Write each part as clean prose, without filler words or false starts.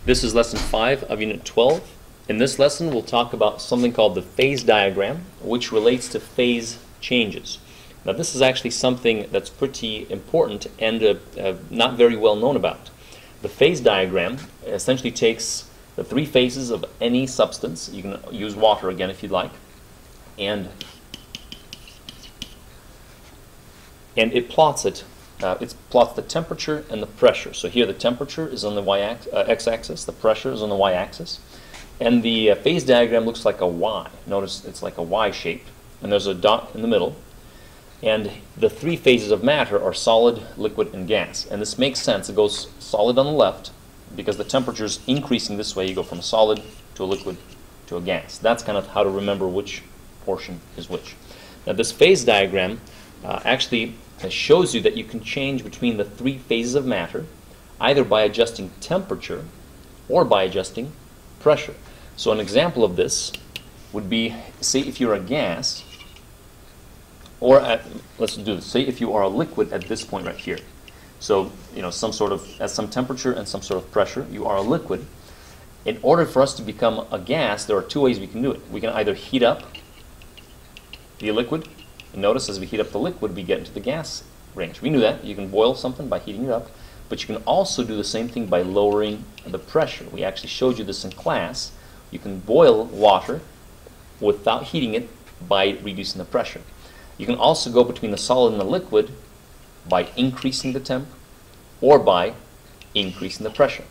This is lesson 5 of unit 12. In this lesson we'll talk about something called the phase diagram, which relates to phase changes. Now this is actually something that's pretty important and not very well known about. The phase diagram essentially takes the three phases of any substance. You can use water again if you'd like, and it plots it. It plots the temperature and the pressure. So here the temperature is on the x-axis, the pressure is on the y-axis, and the phase diagram looks like a Y. Notice it's like a Y shape, and there's a dot in the middle. And the three phases of matter are solid, liquid, and gas. And this makes sense. It goes solid on the left because the temperature is increasing this way. You go from a solid to a liquid to a gas. That's kind of how to remember which portion is which. Now this phase diagram actually shows you that you can change between the three phases of matter either by adjusting temperature or by adjusting pressure. So an example of this would be, say if you're a gas, or let's do this. Say if you are a liquid at this point right here. So, you know, at some temperature and some sort of pressure, you are a liquid. In order for us to become a gas, there are two ways we can do it. We can either heat up the liquid. And notice as we heat up the liquid, we get into the gas range. We knew that. You can boil something by heating it up, but you can also do the same thing by lowering the pressure. We actually showed you this in class. You can boil water without heating it by reducing the pressure. You can also go between the solid and the liquid by increasing the temp or by increasing the pressure.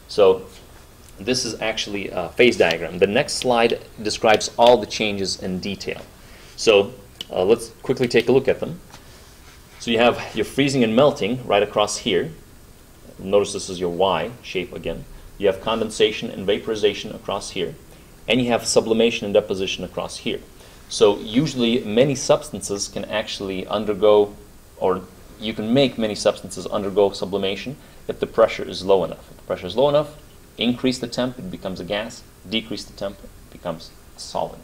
So this is actually a phase diagram. The next slide describes all the changes in detail. So let's quickly take a look at them. So you have your freezing and melting right across here. Notice this is your Y shape again. You have condensation and vaporization across here. And you have sublimation and deposition across here. So usually many substances can actually undergo, or you can make many substances undergo sublimation if the pressure is low enough. If the pressure is low enough, increase the temp, it becomes a gas. Decrease the temp, it becomes a solid.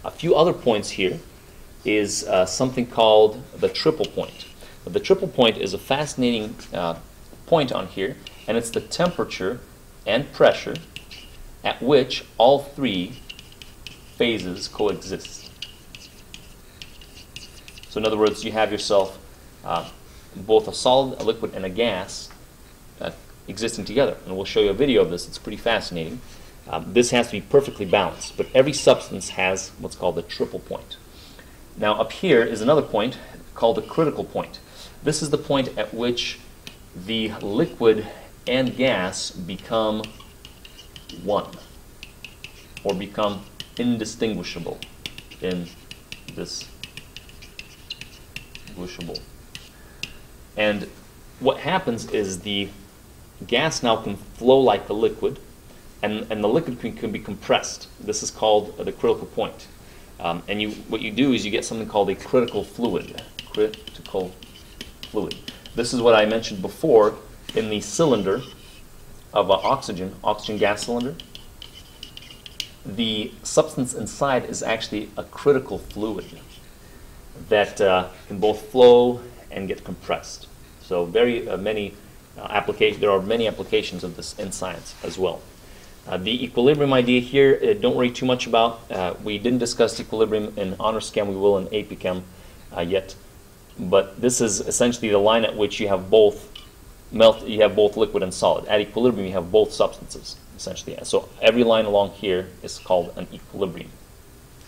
A few other points here is something called the triple point. The triple point is a fascinating point on here, and it's the temperature and pressure at which all three phases coexist. So in other words, you have yourself both a solid, a liquid, and a gas existing together. And we'll show you a video of this. It's pretty fascinating. This has to be perfectly balanced, but every substance has what's called the triple point. Now up here is another point called the critical point. This is the point at which the liquid and gas become one, or become indistinguishable in this distinguishable. And what happens is the gas now can flow like the liquid, and the liquid can be compressed. This is called the critical point. And what you do is you get something called a critical fluid. Critical fluid. This is what I mentioned before in the cylinder of oxygen gas cylinder. The substance inside is actually a critical fluid that can both flow and get compressed. So many applications. There are many applications of this in science as well. The equilibrium idea here, don't worry too much about. We didn't discuss equilibrium in Honors Chem. We will in AP Chem yet. But this is essentially the line at which you have both liquid and solid. At equilibrium, you have both substances, essentially. So every line along here is called an equilibrium.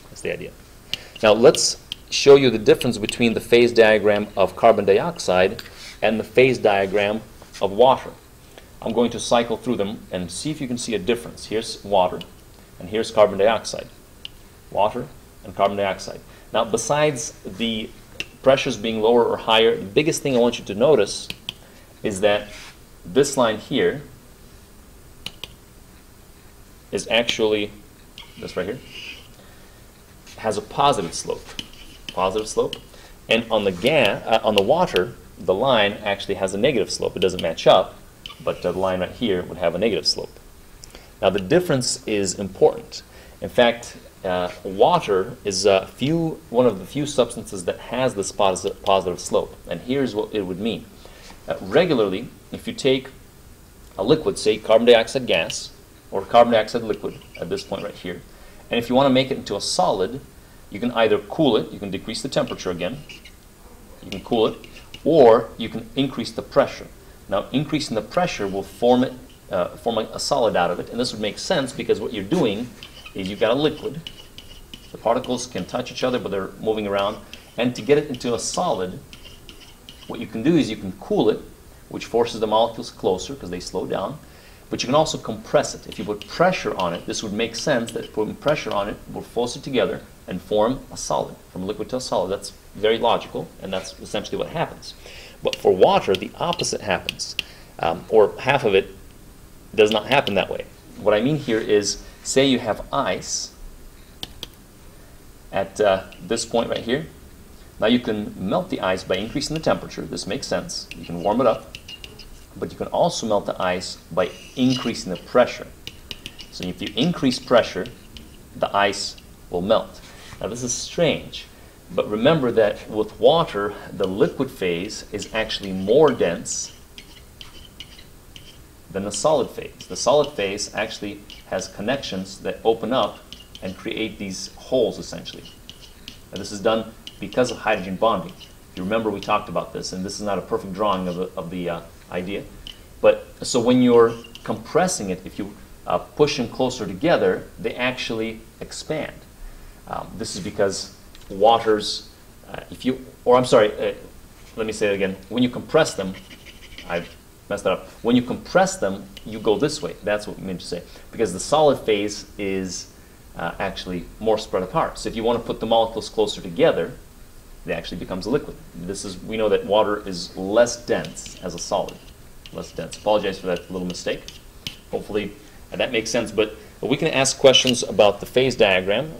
That's the idea. Now let's show you the difference between the phase diagram of carbon dioxide and the phase diagram of water. I'm going to cycle through them and see if you can see a difference. Here's water, and here's carbon dioxide. Water and carbon dioxide. Now, besides the pressures being lower or higher, the biggest thing I want you to notice is that this line here is actually, this right here, has a positive slope. Positive slope. And on the water, the line actually has a negative slope. It doesn't match up, but the line right here would have a negative slope. Now the difference is important. In fact, water is one of the few substances that has this positive slope. And here's what it would mean. Regularly, if you take a liquid, say carbon dioxide gas, or carbon dioxide liquid at this point right here. And if you want to make it into a solid, you can either cool it, you can decrease the temperature again, you can cool it, or you can increase the pressure. Now, increasing the pressure will form a solid out of it, and this would make sense because what you're doing is you've got a liquid. The particles can touch each other, but they're moving around. And to get it into a solid, what you can do is you can cool it, which forces the molecules closer because they slow down. But you can also compress it. If you put pressure on it, this would make sense that putting pressure on it will force it together and form a solid, from a liquid to a solid. That's very logical, and that's essentially what happens. But for water, the opposite happens, or half of it does not happen that way. What I mean here is, say you have ice at this point right here. Now you can melt the ice by increasing the temperature. This makes sense. You can warm it up. But you can also melt the ice by increasing the pressure. So if you increase pressure, the ice will melt. Now this is strange, but remember that with water, the liquid phase is actually more dense than the solid phase. The solid phase actually has connections that open up and create these holes, essentially. Now this is done because of hydrogen bonding. If you remember, we talked about this, and this is not a perfect drawing of the idea. But so when you're compressing it, if you push them closer together, they actually expand. This is because waters, let me say it again. When you compress them, I messed that up. When you compress them, you go this way. That's what we meant to say. Because the solid phase is actually more spread apart. So if you want to put the molecules closer together, it actually becomes a liquid. We know that water is less dense as a solid. Less dense. Apologize for that little mistake. Hopefully that makes sense. But we can ask questions about the phase diagram.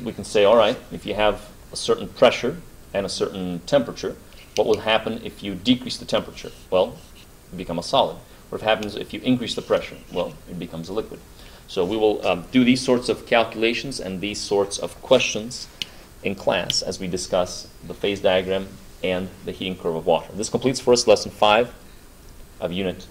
We can say, all right, if you have a certain pressure and a certain temperature, what will happen if you decrease the temperature? Well, it becomes a solid. What happens if you increase the pressure? Well, it becomes a liquid. So we will do these sorts of calculations and these sorts of questions in class as we discuss the phase diagram and the heating curve of water. This completes for us lesson 5 of Unit